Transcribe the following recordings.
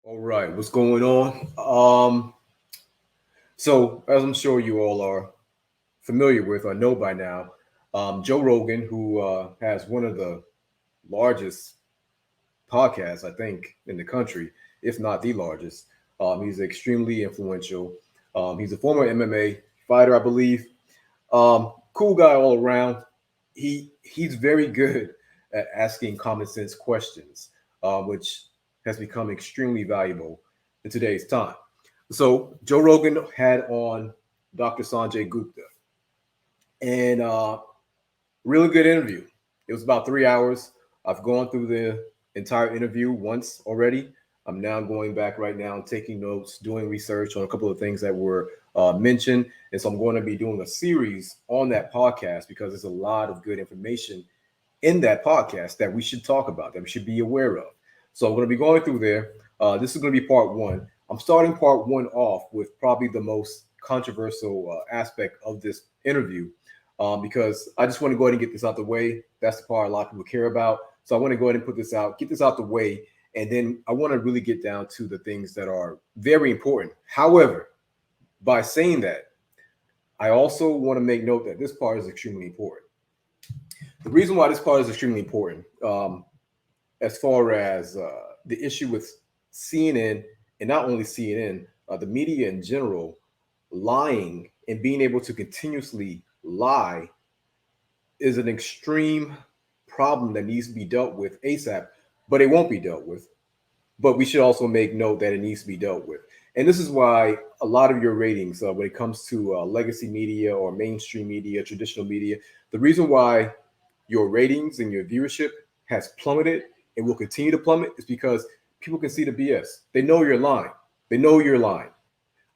All right, what's going on? So as I'm sure you all are familiar with or know by now, Joe Rogan, who has one of the largest podcasts, I think, in the country, if not the largest. He's extremely influential. He's a former MMA fighter, I believe. Cool guy all around. He's very good at asking common sense questions, which has become extremely valuable in today's time. So Joe Rogan had on Dr. Sanjay Gupta, and really good interview. It was about 3 hours. I've gone through the entire interview once already. I'm now going back right now and taking notes, doing research on a couple of things that were mentioned. And so I'm going to be doing a series on that podcast because there's a lot of good information in that podcast that we should talk about, that we should be aware of. So I'm going to be going through there. This is going to be part one. I'm starting part one off with probably the most controversial aspect of this interview because I just want to go ahead and get this out the way. That's the part a lot of people care about. So I want to go ahead and put this out, get this out the way, and then I want to really get down to the things that are very important. However, by saying that, I also want to make note that this part is extremely important. The reason why this part is extremely important, as far as the issue with CNN, and not only CNN, the media in general, lying and being able to continuously lie is an extreme problem that needs to be dealt with ASAP, but it won't be dealt with. But we should also make note that it needs to be dealt with. And this is why a lot of your ratings, when it comes to legacy media or mainstream media, traditional media, the reason why your ratings and your viewership has plummeted and will continue to plummet is because people can see the BS. They know you're lying. They know you're lying.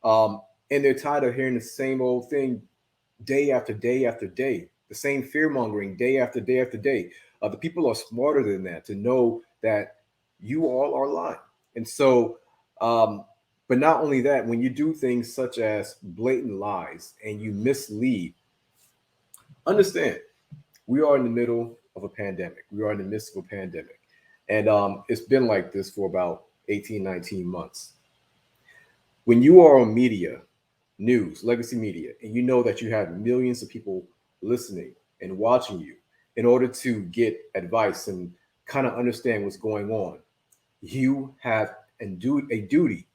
And they're tired of hearing the same old thing day after day after day, the same fear mongering day after day after day. The people are smarter than that to know that you all are lying. And so, but not only that, when you do things such as blatant lies and you mislead, understand we are in the middle of a pandemic. We are in the midst of a pandemic. And it's been like this for about 18, 19 months. When you are on media, news, legacy media, and you know that you have millions of people listening and watching you in order to get advice and kind of understand what's going on, you have a duty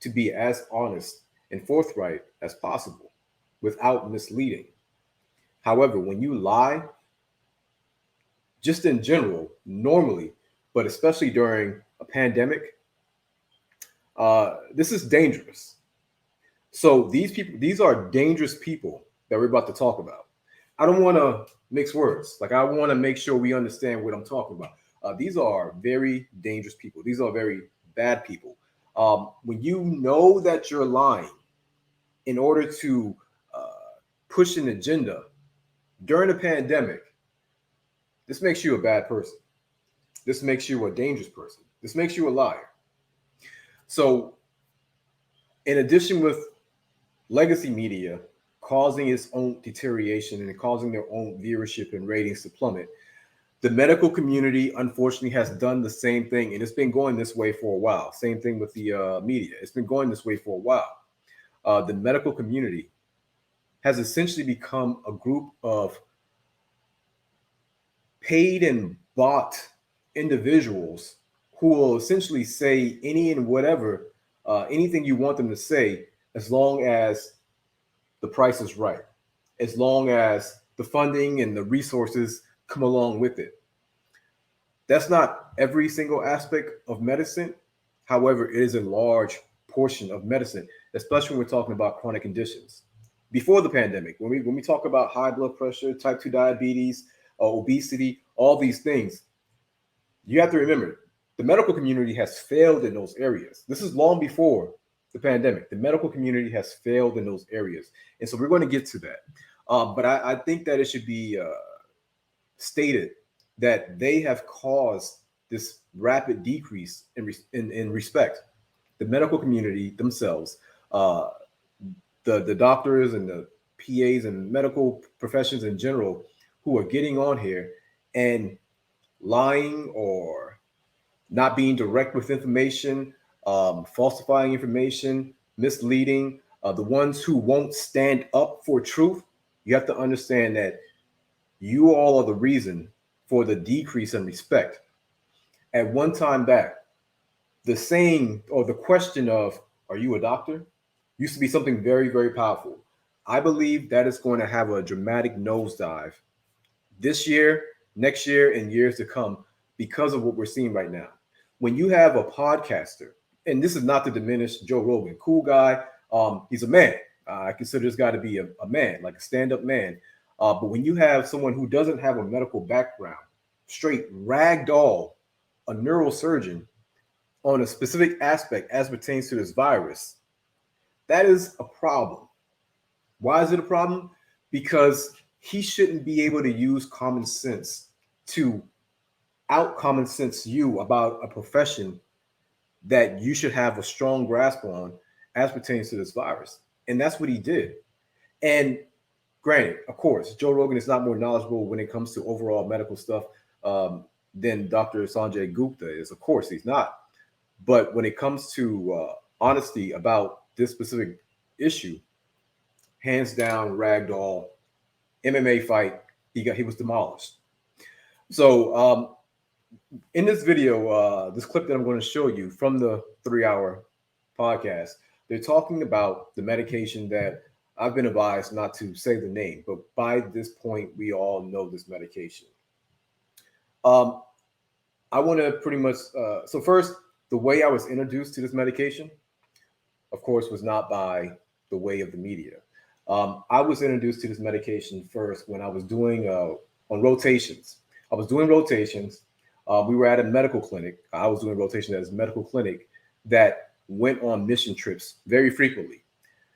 to be as honest and forthright as possible without misleading. However, when you lie, just in general, normally, but especially during a pandemic, this is dangerous. So these people, these are dangerous people that we're about to talk about. I don't want to mix words. Like I want to make sure we understand what I'm talking about. These are very dangerous people. These are very bad people. When you know that you're lying in order to push an agenda during a pandemic, this makes you a bad person. This makes you a dangerous person. This makes you a liar. So, in addition with legacy media causing its own deterioration and causing their own viewership and ratings to plummet, the medical community unfortunately has done the same thing, and it's been going this way for a while. Same thing with the media; it's been going this way for a while. The medical community has essentially become a group of paid and bought individuals who will essentially say any and whatever, anything you want them to say, as long as the price is right, as long as the funding and the resources come along with it. That's not every single aspect of medicine. However, it is a large portion of medicine, especially when we're talking about chronic conditions. Before the pandemic, when we talk about high blood pressure, type 2 diabetes, obesity, all these things, you have to remember the medical community has failed in those areas. This is long before the pandemic. The medical community has failed in those areas. And so we're going to get to that. But I think that it should be stated that they have caused this rapid decrease in respect. The medical community themselves, uh, the doctors and the PAs and medical professions in general who are getting on here and lying or not being direct with information, falsifying information, misleading, the ones who won't stand up for truth. You have to understand that you all are the reason for the decrease in respect. At one time back, the saying or the question of, are you a doctor? Used to be something very, very powerful. I believe that is going to have a dramatic nosedive this year, next year, and years to come because of what we're seeing right now. When you have a podcaster, and this is not to diminish Joe Rogan, cool guy, he's a man. I consider this guy to be a man, like a stand-up man. But when you have someone who doesn't have a medical background, straight ragdoll, a neurosurgeon on a specific aspect as pertains to this virus, that is a problem. Why is it a problem? Because he shouldn't be able to use common sense to out common sense you about a profession that you should have a strong grasp on as pertains to this virus. And that's what he did. And granted, of course, Joe Rogan is not more knowledgeable when it comes to overall medical stuff than Dr. Sanjay Gupta is. Of course, he's not. But when it comes to honesty about this specific issue, hands down, ragdoll, MMA fight, he was demolished. So in this video, this clip that I'm going to show you from the 3-hour podcast, they're talking about the medication that I've been advised not to say the name, but by this point, we all know this medication. I want to pretty much, so first, the way I was introduced to this medication, of course, was not by the way of the media. I was introduced to this medication first when I was doing on rotations. I was doing rotations. We were at a medical clinic. I was doing rotation at a medical clinic that went on mission trips very frequently.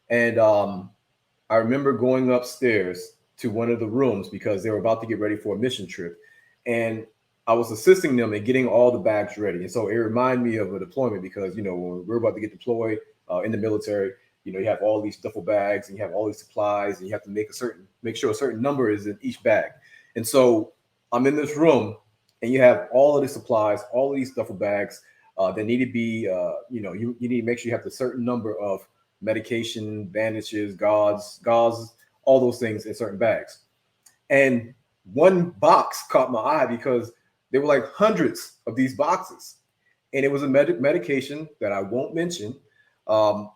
And I remember going upstairs to one of the rooms because they were about to get ready for a mission trip. And I was assisting them in getting all the bags ready. And so it reminded me of a deployment because, when we're about to get deployed in the military, you have all these duffel bags and you have all these supplies and you have to make sure a certain number is in each bag. And so I'm in this room and you have all of the supplies, all of these duffel bags that need to be, you need to make sure you have the certain number of medication, bandages, gauze, all those things in certain bags. And one box caught my eye because there were like hundreds of these boxes. And it was a medication that I won't mention on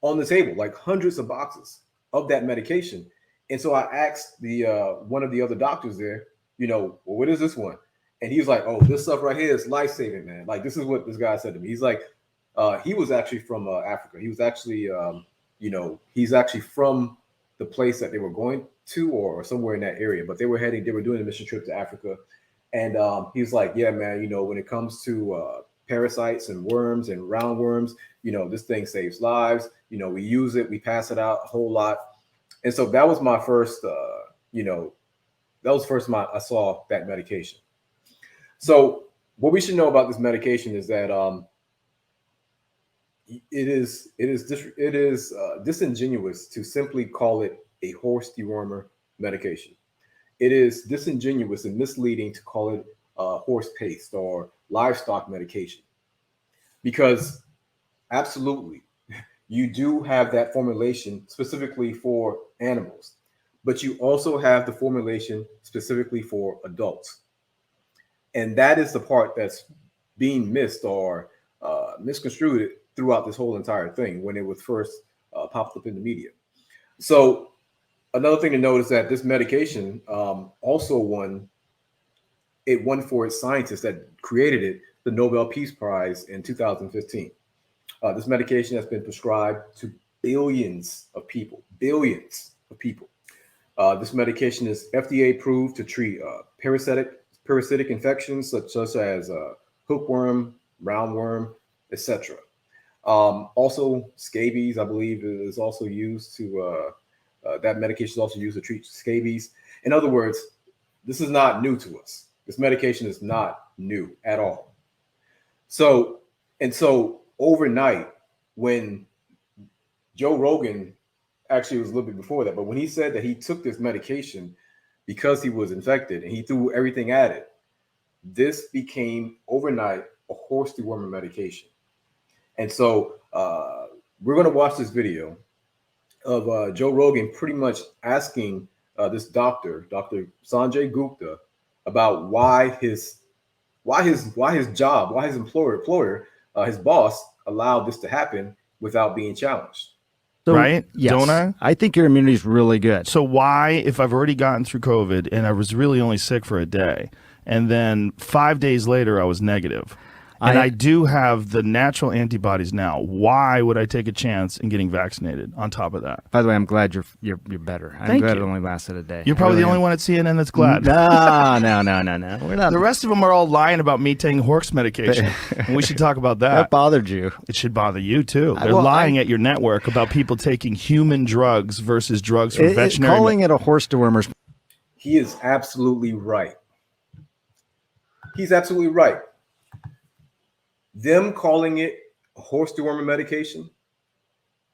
the table, like hundreds of boxes of that medication. And so I asked the one of the other doctors there, well, what is this one? And he was like, oh, this stuff right here is life-saving, man. Like, this is what this guy said to me. He's like, he was actually from Africa. He was actually, he's actually from the place that they were going to or somewhere in that area. But they were doing a mission trip to Africa. And he was like, yeah, man, when it comes to parasites and worms and roundworms, this thing saves lives. We use it, we pass it out a whole lot. And so that was my first, I saw that medication. So what we should know about this medication is that it is disingenuous to simply call it a horse dewormer medication. It is disingenuous and misleading to call it horse paste or livestock medication, because absolutely you do have that formulation specifically for animals, but you also have the formulation specifically for adults. And that is the part that's being missed or misconstrued throughout this whole entire thing when it was first popped up in the media. So another thing to note is that this medication also won for its scientists that created it the Nobel Peace Prize in 2015. This medication has been prescribed to billions of people. This medication is FDA approved to treat parasitic infections such as hookworm, roundworm, etc. Also, scabies, I believe, is also used to. That medication is also used to treat scabies. In other words, this is not new to us. This medication is not new at all. So overnight, when Joe Rogan, actually it was a little bit before that, but when he said that he took this medication because he was infected and he threw everything at it, this became overnight a horse dewormer medication. And so we're going to watch this video of Joe Rogan pretty much asking this Dr. Sanjay Gupta, about why his job, why his employer, his boss allowed this to happen without being challenged. So, right? Yes, Don't I? I think your immunity is really good. So why, if I've already gotten through COVID and I was really only sick for a day, and then 5 days later I was negative, and I do have the natural antibodies now, why would I take a chance in getting vaccinated on top of that? By the way, I'm glad you're better. I'm Thank glad you. it only lasted a day. You're probably I really the only am. one at CNN that's glad. No. We're not. The rest of them are all lying about me taking horse medication. And we should talk about that. That bothered you. It should bother you too. They're Well, lying at your network about people taking human drugs versus drugs from veterinary. Calling it a horse dewormer. He is absolutely right. He's absolutely right. Them calling it a horse dewormer medication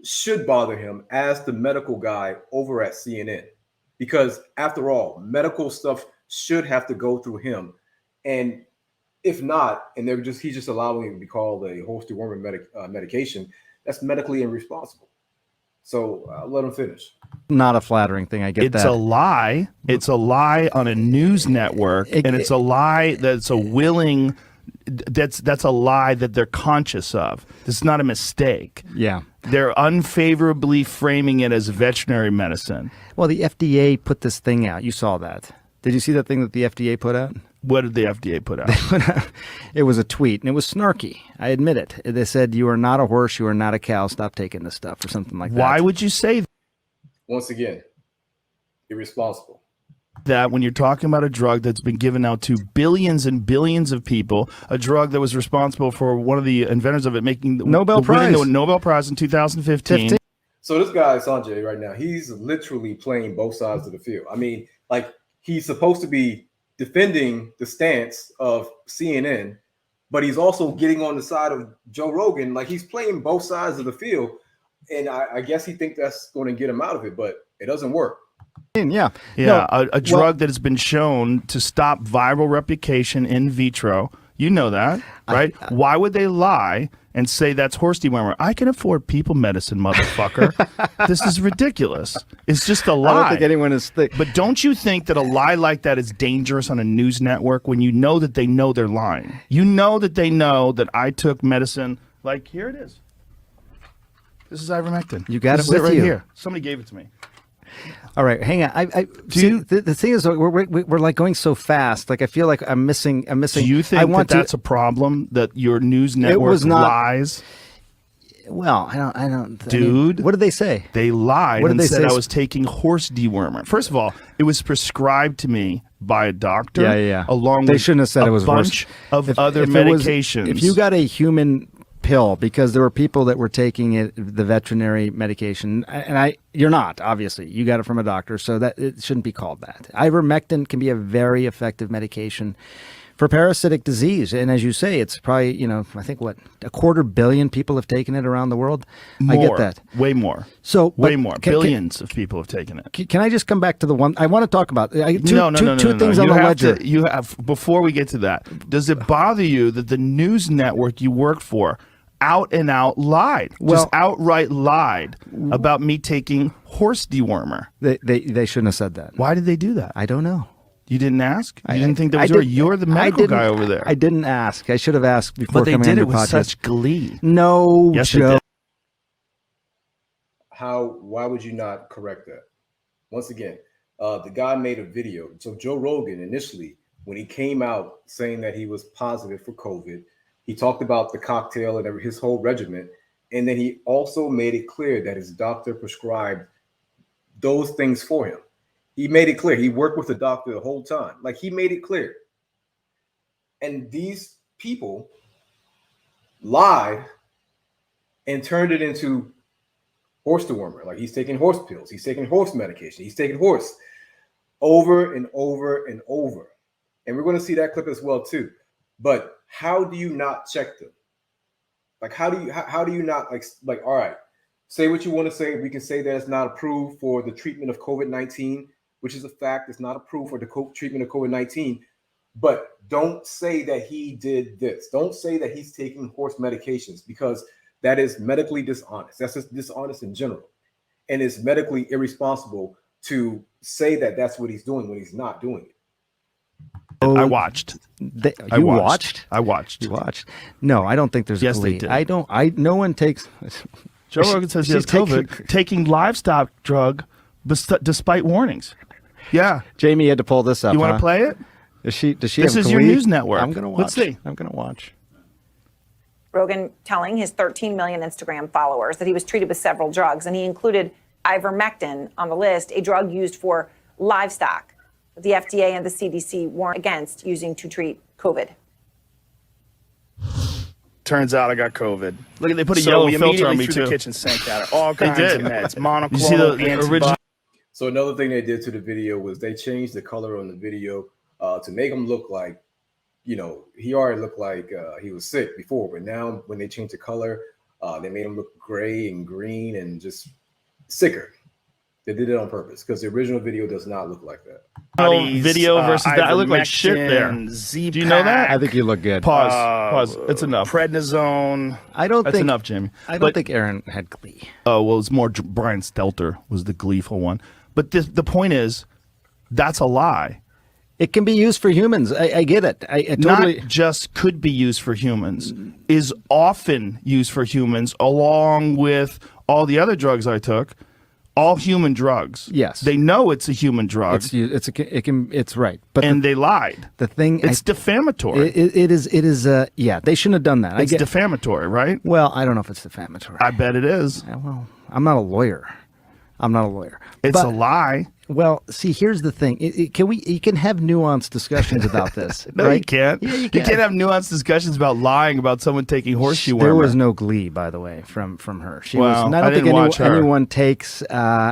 should bother him as the medical guy over at CNN, because after all, medical stuff should have to go through him. And if not, and he's just allowing it to be called a horse dewormer medication, that's medically irresponsible. So let him finish. Not a flattering thing. I get It's that. a lie. It's a lie on a news network, and it's a lie that's a willing. That's a lie that they're conscious of. This is not a mistake. Yeah. They're unfavorably framing it as veterinary medicine. Well, the FDA put this thing out. You saw that. Did you see that thing that the FDA put out? What did the FDA put out? It was a tweet, and it was snarky. I admit it. They said, "You are not a horse. You are not a cow. Stop taking this stuff," or something like that. Why would you say Once again, irresponsible. that when you're talking about a drug that's been given out to billions and billions of people, a drug that was responsible for one of the inventors of it making winning the Nobel Prize in 2015. So this guy, Sanjay, right now, he's literally playing both sides of the field. I mean, like, he's supposed to be defending the stance of CNN, but he's also getting on the side of Joe Rogan. Like, he's playing both sides of the field. And I guess he thinks that's going to get him out of it, but it doesn't work. Yeah. Yeah, a drug that has been shown to stop viral replication in vitro. You know that, right? Why would they lie and say that's horse dewormer? I can afford people medicine, motherfucker. This is ridiculous. It's just a lie. I don't think anyone is thick. But don't you think that a lie like that is dangerous on a news network when you know that they know they're lying? You know that they know that I took medicine. Like, here it is. This is ivermectin. You got this it is with right you. Here. Somebody gave it to me. All right, hang on. The thing is, we're like going so fast. Like, I feel like I'm missing. Do you think that's a problem, that your news network lies? Well, I don't. Dude, what did they say? They lied What and did they said say? I was taking horse dewormer. First of all, it was prescribed to me by a doctor. Yeah. Along They with shouldn't have said it was a bunch of other if medications. If you got a human pill, because there were people that were taking the veterinary medication, and you're not, obviously. You got it from a doctor, so that it shouldn't be called that. Ivermectin can be a very effective medication for parasitic disease, and as you say, it's probably, I think a 250 million people have taken it around the world. More, I get that. Way more. So way more. Billions of people have taken it. Can I just come back to the one I want to talk about? Two things on you the have ledger. You have, before we get to that, does it bother you that the news network you work for out and out lied, just outright lied about me taking horse dewormer? They shouldn't have said that. Why did they do that? I don't know. You didn't ask? You didn't think that was right? You're the medical guy over there. I didn't ask. I should have asked before. But they coming did on it your with podcast. such glee. No, yes, Joe. Why would you not correct that? Once again, the guy made a video. So Joe Rogan, initially, when he came out saying that he was positive for COVID, he talked about the cocktail and his whole regimen. And then he also made it clear that his doctor prescribed those things for him. He made it clear. He worked with the doctor the whole time. Like, he made it clear. And these people lied and turned it into horse dewormer. Like, he's taking horse pills. He's taking horse medication. He's taking horse over and over and over. And we're going to see that clip as well, too. But how do you not check them? Like, how do you not, like, all right, say what you want to say. We can say that it's not approved for the treatment of COVID-19, which is a fact. It's not approved for the treatment of COVID-19. But don't say that he did this. Don't say that he's taking horse medications, because That is medically dishonest. That's just dishonest in general. And it's medically irresponsible to say that that's what he's doing when he's not doing it. I watched. You watched? I watched. You watched? No, I don't think there's Yes, glee. they did. No one takes. Joe Rogan says he has COVID, taking livestock drug despite warnings. Yeah. Jamie had to pull this up. You want to play it? Does she This have is your glee? news network. I'm going to watch. Let's see. I'm going to watch. Rogan telling his 13 million Instagram followers that he was treated with several drugs, and he included ivermectin on the list, a drug used for livestock that the FDA and the CDC warn against using to treat COVID. Turns out I got COVID. Look, they put a So yellow we filter immediately on me threw too. the kitchen sink at it. All kinds did. of meds, monoclonal, You see the antibiotics. original? So another thing they did to the video was they changed the color on the video to make him look like, he already looked like he was sick before, but now when they changed the color, they made him look gray and green and just sicker. They did it on purpose because the original video does not look like that. Video versus that. I look like shit there. Z-Pack, Do you know that? I think you look good. Pause. It's enough. prednisone. I don't That's think enough, Jamie. I don't But- think Aaron had glee. Oh, well, it's more Brian Stelter was the gleeful one. But the point is, that's a lie. It can be used for humans. I get it. I totally. Not just could be used for humans, is often used for humans along with all the other drugs I took. All human drugs. Yes. They know it's a human drug, It's right. But and they lied. the thing It's defamatory. it is. Yeah, they shouldn't have done that. It's defamatory, right? Well, I don't know if it's defamatory. I bet it is. Well, I'm not a lawyer. It's But- a lie. Well, see, here's the thing. You can have nuanced discussions about this. No, right? you can't. Yeah, You can't have nuanced discussions about lying about someone taking horseshoe There wormer. was no glee, by the way, from her. She Well, was. And I I don't think didn't watch her.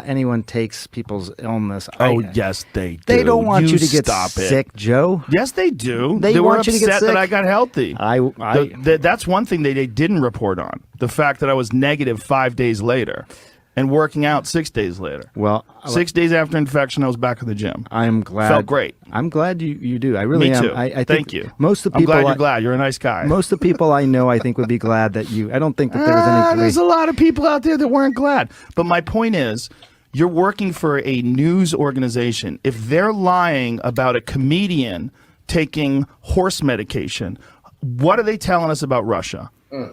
anyone takes people's illness. Oh, yes, they do. They don't want you to get stop it. sick, Joe. Yes, they do. They were want you to upset get sick. that I got healthy. That's one thing they didn't report on. The fact that I was negative 5 days later and working out 6 days later. Well, 6 days after infection, I was back in the gym. I'm glad. Felt great. I'm glad you do. I really Me am. too. I think Thank you. Most of the I'm people. glad you're glad. You're a nice guy. Most of the people I know, I think, would be glad that you. I don't think that there was any glee. There's a lot of people out there that weren't glad. But my point is, you're working for a news organization. If they're lying about a comedian taking horse medication, what are they telling us about Russia?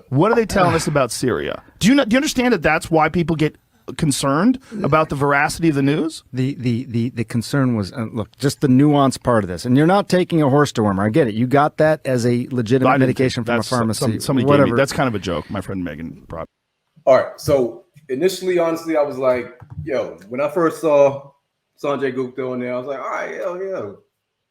What are they telling us about Syria? Do you understand that that's why people get concerned about the veracity of the news? The concern was look, just the nuanced part of this, and you're not taking a horse dewormer. I get it. You got that as a legitimate I didn't medication think from a that's pharmacy. Somebody whatever. gave me. That's kind of a joke. My friend Megan brought. All right. So initially, honestly, I was like, yo, when I first saw Sanjay Gupta on there, I was like, all right, yeah,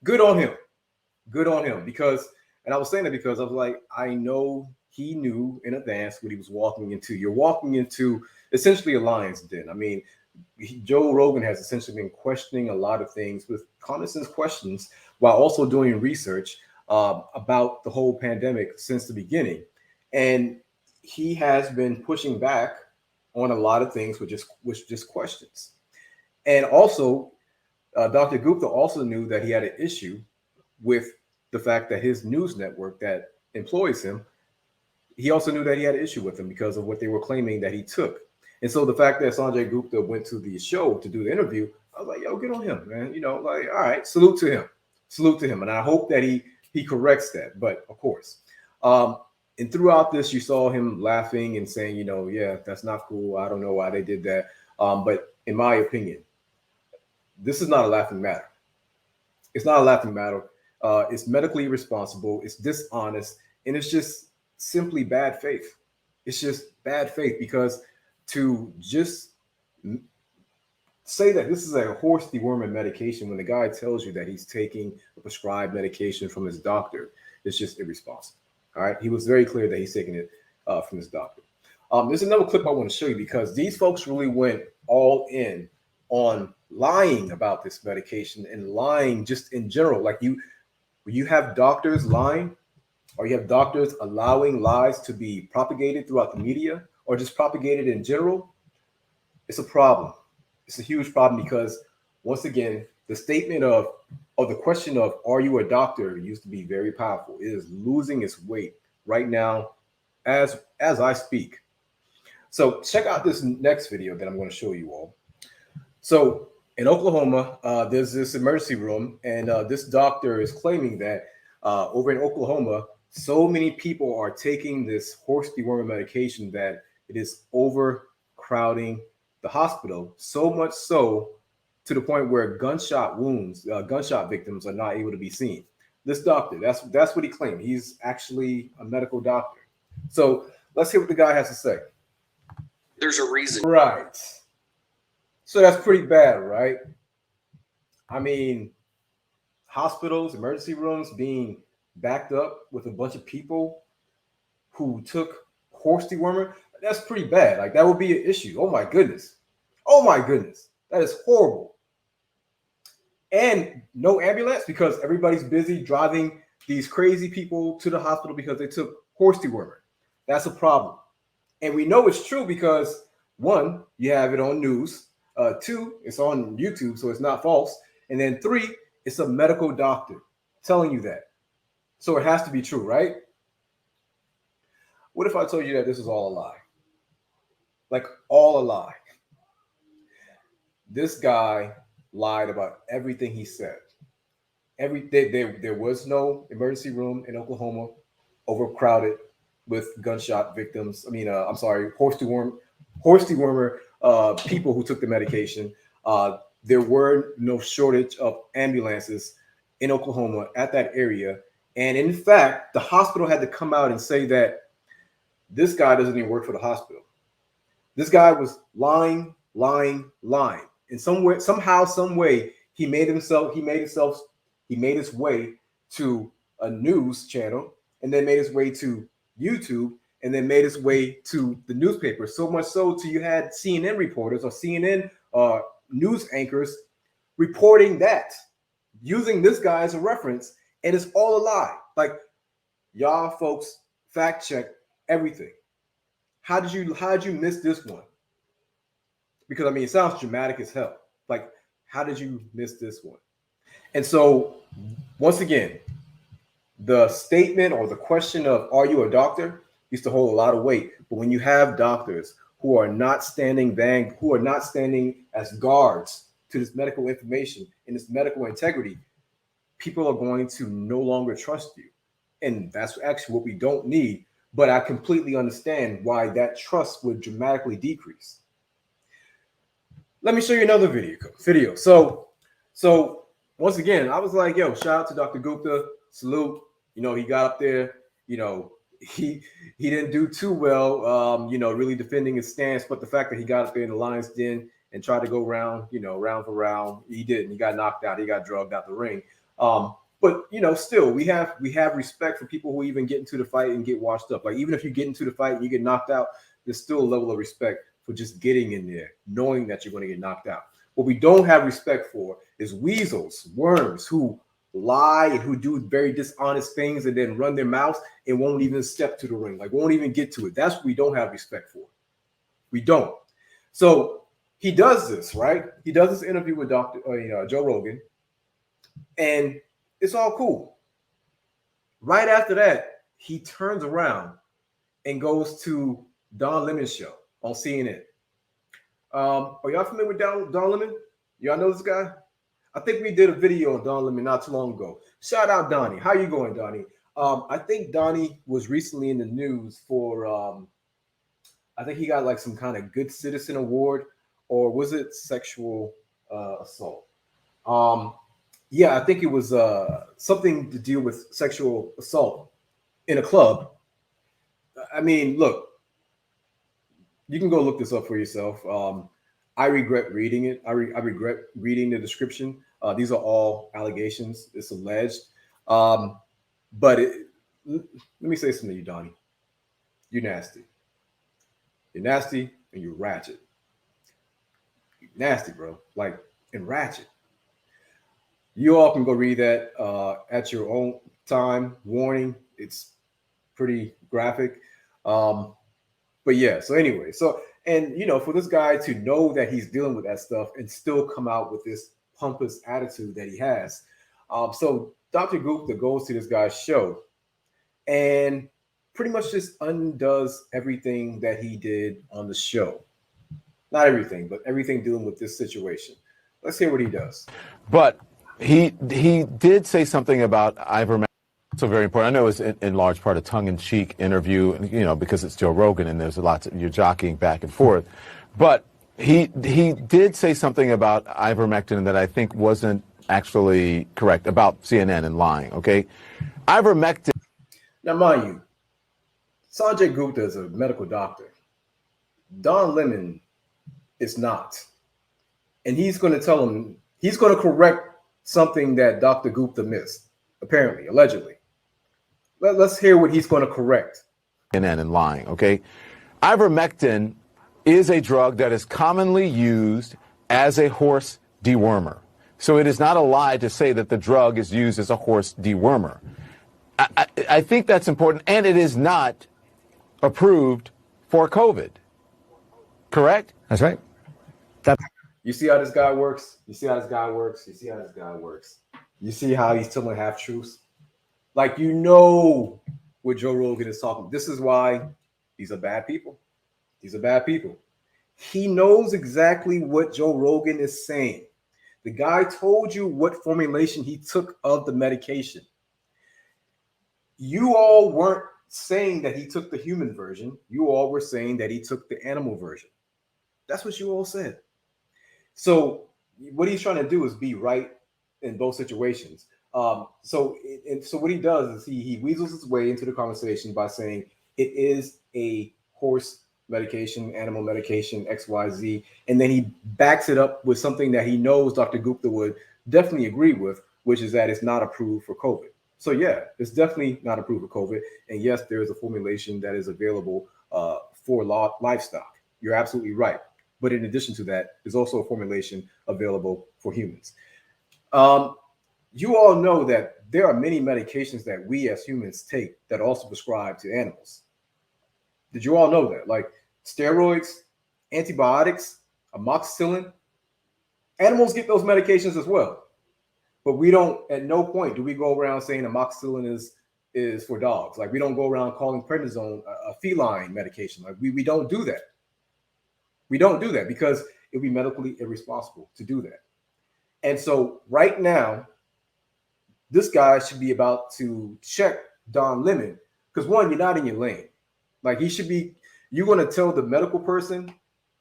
good on him. Because, and I was saying that because I was like, I know he knew in advance what he was walking into. You're walking into essentially a lion's den. I mean, Joe Rogan has essentially been questioning a lot of things with common sense questions while also doing research about the whole pandemic since the beginning. And he has been pushing back on a lot of things with just questions. And also, Dr. Gupta also knew that he had an issue with the fact that his news network that employs him, he also knew that he had an issue with him because of what they were claiming that he took. And so the fact that Sanjay Gupta went to the show to do the interview, I was like, yo, get on him, man. All right, salute to him. And I hope that he corrects that. But of course, and throughout this, you saw him laughing and saying, yeah, that's not cool. I don't know why they did that. But in my opinion, this is not a laughing matter. It's not a laughing matter. It's medically irresponsible. It's dishonest. And it's just simply bad faith. It's just bad faith because to just say that this is a horse deworming medication when the guy tells you that he's taking a prescribed medication from his doctor, it's just irresponsible. All right. He was very clear that he's taking it from his doctor. There's another clip I want to show you because these folks really went all in on lying about this medication and lying just in general. Like you have doctors lying, or you have doctors allowing lies to be propagated throughout the media or just propagated in general. It's a problem. It's a huge problem because once again, the statement of the question of, are you a doctor, used to be very powerful. It is losing its weight right now as I speak. So check out this next video that I'm going to show you all. So in Oklahoma, there's this emergency room, and this doctor is claiming that over in Oklahoma, so many people are taking this horse dewormer medication that it is overcrowding the hospital, so much so to the point where gunshot victims are not able to be seen. This doctor, that's what he claimed. He's actually a medical doctor. So let's hear what the guy has to say. There's a reason. Right. So that's pretty bad, right? I mean, hospitals, emergency rooms being backed up with a bunch of people who took horse dewormer, that's pretty bad. Like, that would be an issue. Oh my goodness. Oh my goodness. That is horrible. And no ambulance because everybody's busy driving these crazy people to the hospital because they took horse dewormer. That's a problem. And we know it's true because, one, you have it on news. Two, it's on YouTube, so it's not false. And then three, it's a medical doctor telling you that. So it has to be true, right? What if I told you that this is all a lie? Like, all a lie. This guy lied about everything he said. There was no emergency room in Oklahoma overcrowded with gunshot victims. Horse dewormer people who took the medication. There were no shortage of ambulances in Oklahoma at that area. And in fact, the hospital had to come out and say that this guy doesn't even work for the hospital. This guy was lying. In some way, somehow, some way, he made his way to a news channel, and then made his way to YouTube, and then made his way to the newspaper. So much so to you had CNN reporters or CNN news anchors reporting that, using this guy as a reference, and it's all a lie. Like, y'all folks fact check everything. How did you miss this one? Because, I mean, it sounds dramatic as hell. Like, how did you miss this one? And so, once again, the statement or the question of, are you a doctor, used to hold a lot of weight. But when you have doctors who are not standing as guards to this medical information and this medical integrity, people are going to no longer trust you. And that's actually what we don't need. But I completely understand why that trust would dramatically decrease. Let me show you another video. So once again, I was like, yo, shout out to Dr. Gupta, salute. You know, he got up there, you know, he didn't do too well, really defending his stance. But the fact that he got up there in the lion's den and tried to go round for round, he didn't. He got knocked out. He got drugged out the ring. But still, we have respect for people who even get into the fight and get washed up. Like, even if you get into the fight and you get knocked out, there's still a level of respect for just getting in there, knowing that you're going to get knocked out. What we don't have respect for is weasels, worms who lie and who do very dishonest things and then run their mouths and won't even step to the ring, like won't even get to it. That's what we don't have respect for. We don't. So he does this, right? He does this interview with Joe Rogan, and it's all cool. Right after that, he turns around and goes to Don Lemon's show on CNN. Are y'all familiar with Don Lemon? Y'all know this guy? I think we did a video on Don Lemon not too long ago. Shout out Donnie. How you going, Donnie? I think Donnie was recently in the news for, I think he got like some kind of good citizen award, or was it sexual assault? Yeah, I think it was something to deal with sexual assault in a club. I mean, look, you can go look this up for yourself. I regret reading it. I regret reading the description. These are all allegations. It's alleged. But let me say something to you, Donnie. You're nasty. You're nasty and you're ratchet. You're nasty, bro. Like, and ratchet. You all can go read that at your own time. Warning, it's pretty graphic. But yeah, so anyway, and for this guy to know that he's dealing with that stuff and still come out with this pompous attitude that he has. So Dr. Gupta goes to this guy's show, and pretty much just undoes everything that he did on the show. Not everything, but everything dealing with this situation. Let's hear what he does. But he did say something about ivermectin. So very important. I know it's in large part a tongue-in-cheek interview, because it's Joe Rogan and there's you're jockeying back and forth. But he did say something about ivermectin that I think wasn't actually correct about CNN and lying. Okay, ivermectin. Now, mind you, Sanjay Gupta is a medical doctor. Don Lemon is not, and he's going to tell him he's going to correct something that Dr. Gupta missed, apparently, allegedly. Let's hear what he's going to correct. And lying, okay? Ivermectin is a drug that is commonly used as a horse dewormer. So it is not a lie to say that the drug is used as a horse dewormer. I think that's important, and it is not approved for COVID. Correct? That's right. You see how this guy works? You see how this guy works? You see how this guy works? You see how he's telling half truths? Like, what Joe Rogan is talking. This is why these are bad people. These are bad people. He knows exactly what Joe Rogan is saying. The guy told you what formulation he took of the medication. You all weren't saying that he took the human version. You all were saying that he took the animal version. That's what you all said. So what he's trying to do is be right in both situations. So what he does is he weasels his way into the conversation by saying it is a horse medication, animal medication, XYZ, and then he backs it up with something that he knows Dr. Gupta would definitely agree with, which is that it's not approved for COVID. So yeah, it's definitely not approved for COVID, and yes, there is a formulation that is available for livestock. You're absolutely right. But in addition to that, there's also a formulation available for humans. You all know that there are many medications that we as humans take that are also prescribed to animals. Did you all know that? Like steroids, antibiotics, amoxicillin. Animals get those medications as well. But we don't, at no point do we go around saying amoxicillin is for dogs. Like we don't go around calling prednisone a feline medication. Like we don't do that. We don't do that because it would be medically irresponsible to do that. And so right now, this guy should be about to check Don Lemon because one, you're not in your lane. Like you're going to tell the medical person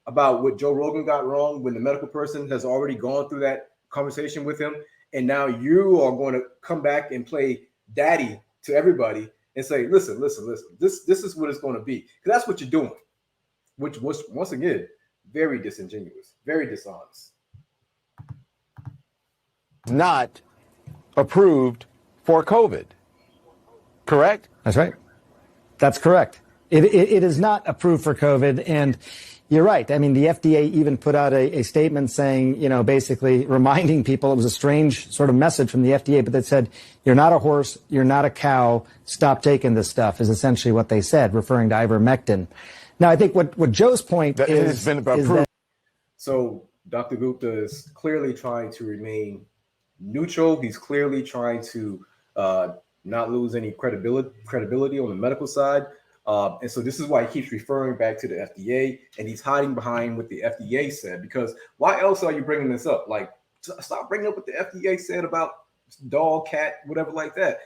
about what Joe Rogan got wrong when the medical person has already gone through that conversation with him. And now you are going to come back and play daddy to everybody and say, listen, this is what it's going to be. Because that's what you're doing, which was, once again, very disingenuous, very dishonest. Not approved for COVID. Correct? That's right. That's correct. It is not approved for COVID. And you're right. I mean, the FDA even put out a statement saying, basically reminding people it was a strange sort of message from the FDA, but that said, you're not a horse, you're not a cow, stop taking this stuff is essentially what they said, referring to ivermectin. Now, I think what Joe's point is that. So Dr. Gupta is clearly trying to remain neutral. He's clearly trying to not lose any credibility on the medical side. And so this is why he keeps referring back to the FDA, and he's hiding behind what the FDA said, because why else are you bringing this up? Like, stop bringing up what the FDA said about dog, cat, whatever like that.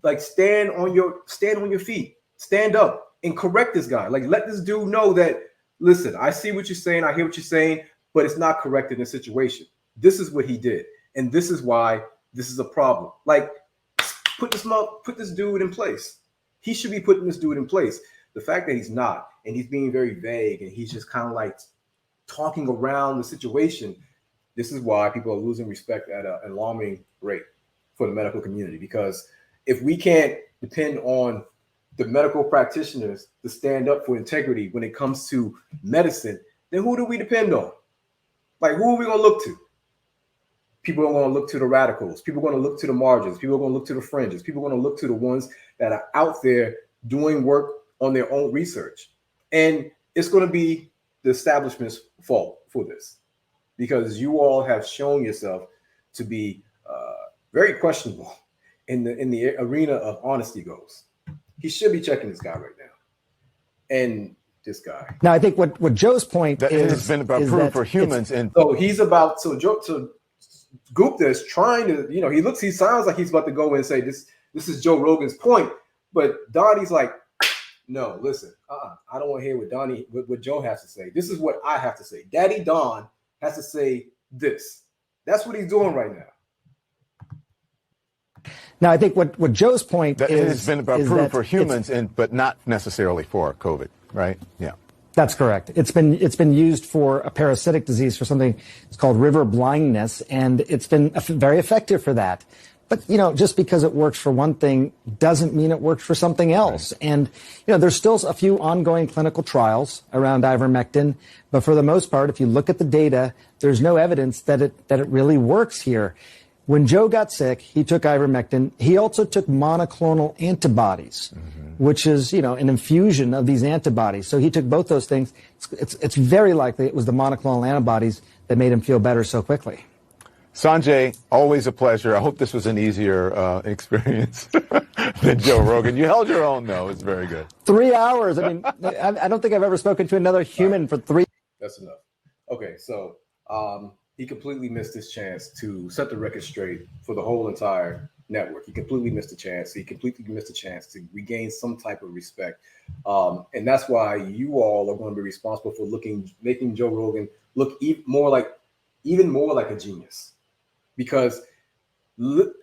Like, stand on your feet, stand up and correct this guy. Like, let this dude know that, listen, I see what you're saying, I hear what you're saying, but it's not correct in this situation. This is what he did, and this is why this is a problem. Like, put this dude in place. He should be putting this dude in place. The fact that he's not, and he's being very vague, and he's just kind of like talking around the situation, this is why people are losing respect at an alarming rate for the medical community. Because if we can't depend on the medical practitioners to stand up for integrity when it comes to medicine, then who do we depend on? Like, who are we going to look to? People are going to look to the radicals. People are going to look to the margins. People are going to look to the fringes. People are going to look to the ones that are out there doing work on their own research. And it's going to be the establishment's fault for this, because you all have shown yourself to be very questionable in the arena of honesty goes. he should be checking this guy right now. And this guy. Now, I think what Joe's point That is has been approved for humans. And so he's about so Gupta is trying to, he sounds like he's about to go and say this is Joe Rogan's point, but Donnie's like, no, listen, I don't want to hear what Joe has to say. This is what I have to say. Daddy Don has to say this. That's what he's doing right now. Now, I think what Joe's point that is has been approved for humans, but not necessarily for COVID, right? Yeah. That's correct. It's been used for a parasitic disease, for something it's called river blindness, and it's been very effective for that. But, just because it works for one thing doesn't mean it works for something else. Right. And, there's still a few ongoing clinical trials around ivermectin. But for the most part, if you look at the data, there's no evidence that it really works here. When Joe got sick, he took ivermectin. He also took monoclonal antibodies, which is, an infusion of these antibodies. So he took both those things. It's very likely it was the monoclonal antibodies that made him feel better so quickly. Sanjay, always a pleasure. I hope this was an easier experience than Joe Rogan. You held your own, though. It's very good. 3 hours. I mean, I don't think I've ever spoken to another human for 3. That's enough. Okay, so he completely missed his chance to set the record straight for the whole entire network. He completely missed the chance. He completely missed the chance to regain some type of respect. And that's why you all are going to be responsible for making Joe Rogan look even more like a genius. Because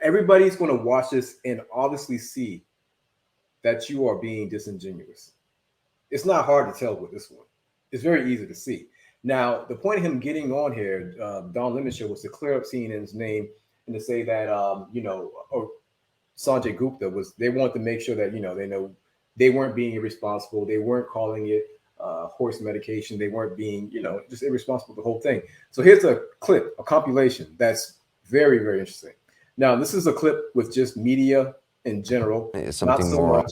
everybody's going to watch this and obviously see that you are being disingenuous. It's not hard to tell with this one. It's very easy to see. Now, the point of him getting on here, Don Lemon Show, was to clear up CNN's name and to say that, or Sanjay Gupta they wanted to make sure that, they know they weren't being irresponsible. They weren't calling it horse medication. They weren't being, just irresponsible, the whole thing. So here's a clip, a compilation that's very, very interesting. Now, this is a clip with just media in general, not so much.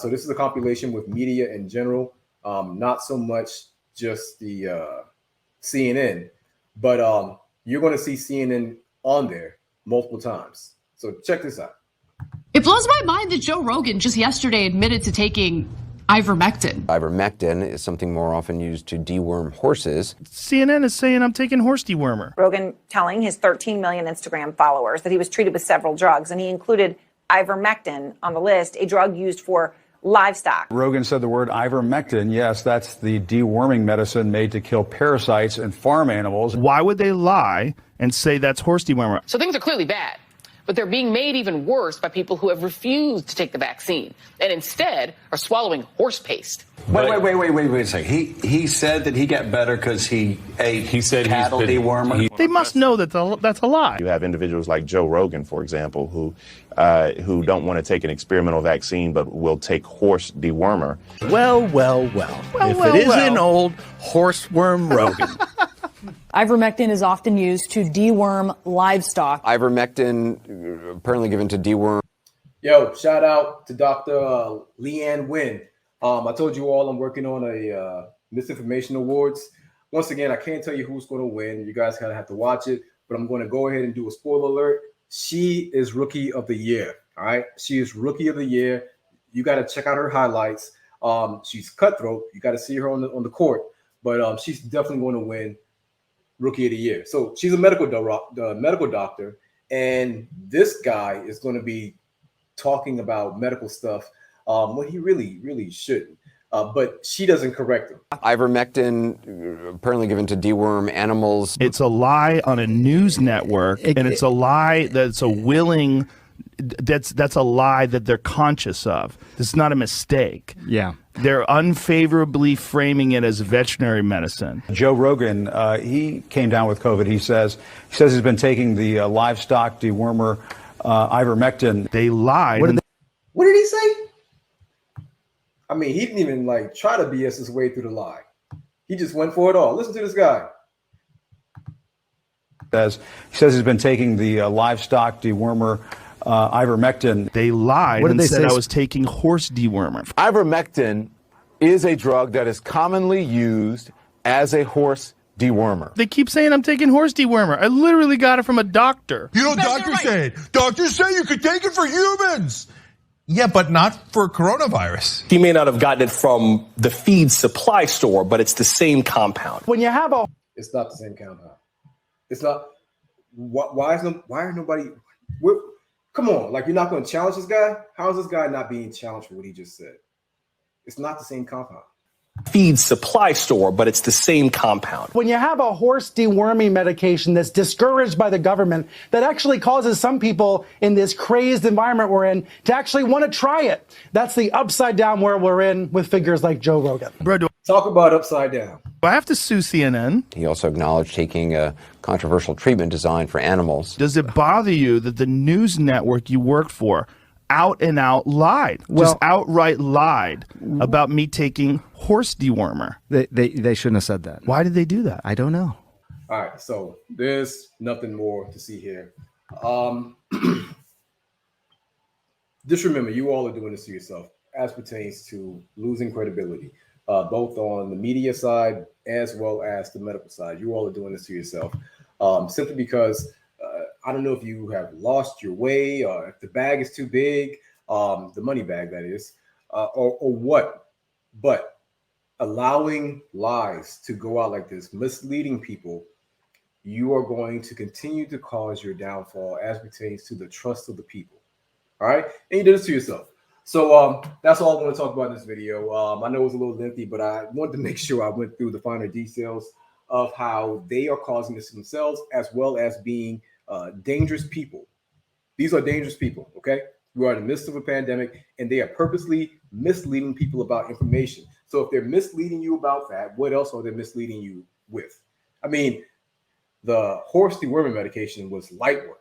So this is a compilation with media in general, not so much just the CNN, but you're going to see CNN on there multiple times. So check this out. It blows my mind that Joe Rogan just yesterday admitted to taking ivermectin. Ivermectin is something more often used to deworm horses. CNN is saying I'm taking horse dewormer. Rogan telling his 13 million Instagram followers that he was treated with several drugs, and he included ivermectin on the list, a drug used for livestock. Rogan said the word ivermectin. Yes, that's the deworming medicine made to kill parasites in farm animals. Why would they lie and say that's horse dewormer? So things are clearly bad, but they're being made even worse by people who have refused to take the vaccine and instead are swallowing horse paste. Wait a second. He said that he got better because he ate cattle dewormer. They must know that that's a lie. You have individuals like Joe Rogan, for example, who don't want to take an experimental vaccine but will take horse dewormer. Well. If it isn't old horseworm Rogan. Ivermectin is often used to deworm livestock. Ivermectin, apparently given to deworm. Yo, shout out to Dr. Leanne Wynn. I told you all I'm working on a Misinformation Awards. Once again, I can't tell you who's going to win. You guys kind of have to watch it, but I'm going to go ahead and do a spoiler alert. She is Rookie of the Year. All right. She is Rookie of the Year. You got to check out her highlights. She's cutthroat. You got to see her on the court, but she's definitely going to win Rookie of the Year. So she's a medical doctor, and this guy is going to be talking about medical stuff when he really shouldn't. But she doesn't correct him. Ivermectin, apparently given to deworm animals. It's a lie on a news network, and it's a lie that's a willing. That's a lie that they're conscious of. This is not a mistake. Yeah. They're unfavorably framing it as veterinary medicine. Joe Rogan, he came down with COVID. He says he's been taking the livestock dewormer ivermectin. They lied. What did he say? I mean, he didn't even try to BS his way through the lie. He just went for it all. Listen to this guy. He says he's been taking the livestock dewormer ivermectin. They lied and said I was taking horse dewormer. Ivermectin is a drug that is commonly used as a horse dewormer. They keep saying I'm taking horse dewormer. I literally got it from a doctor. Doctors say you could take it for humans. Yeah, but not for coronavirus. He may not have gotten it from the feed supply store, but it's the same compound. When you have a... It's not the same compound. It's not. Why is nobody... Come on, like, you're not going to challenge this guy? How is this guy not being challenged for what he just said? It's not the same compound. Feed supply store, but it's the same compound. When you have a horse deworming medication that's discouraged by the government, that actually causes some people in this crazed environment we're in to actually want to try it. That's the upside down world we're in with figures like Joe Rogan. Bro, talk about upside down. Do I have to sue CNN? He also acknowledged taking a controversial treatment designed for animals. Does it bother you that the news network you work for out and out lied, just outright lied about me taking horse dewormer? They shouldn't have said that. Why did they do that? I don't know. All right, so there's nothing more to see here. Just remember, you all are doing this to yourself as pertains to losing credibility, both on the media side as well as the medical side. You all are doing this to yourself simply because I don't know if you have lost your way or if the bag is too big, the money bag, that is, or what. But allowing lies to go out like this, misleading people, you are going to continue to cause your downfall as pertains to the trust of the people. All right. And you did this to yourself. So that's all I want to talk about in this video. I know it was a little lengthy, but I wanted to make sure I went through the finer details of how they are causing this to themselves, as well as being dangerous people. These are dangerous people, okay? We are in the midst of a pandemic, and they are purposely misleading people about information. So if they're misleading you about that, what else are they misleading you with? I mean, the horse deworming medication was light work.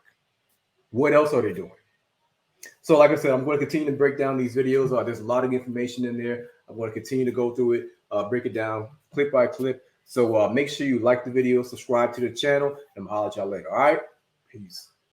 What else are they doing? So like I said, I'm going to continue to break down these videos. There's a lot of information in there. I'm going to continue to go through it, break it down clip by clip. So make sure you like the video, subscribe to the channel, and I'll holler at y'all later. All right? Peace.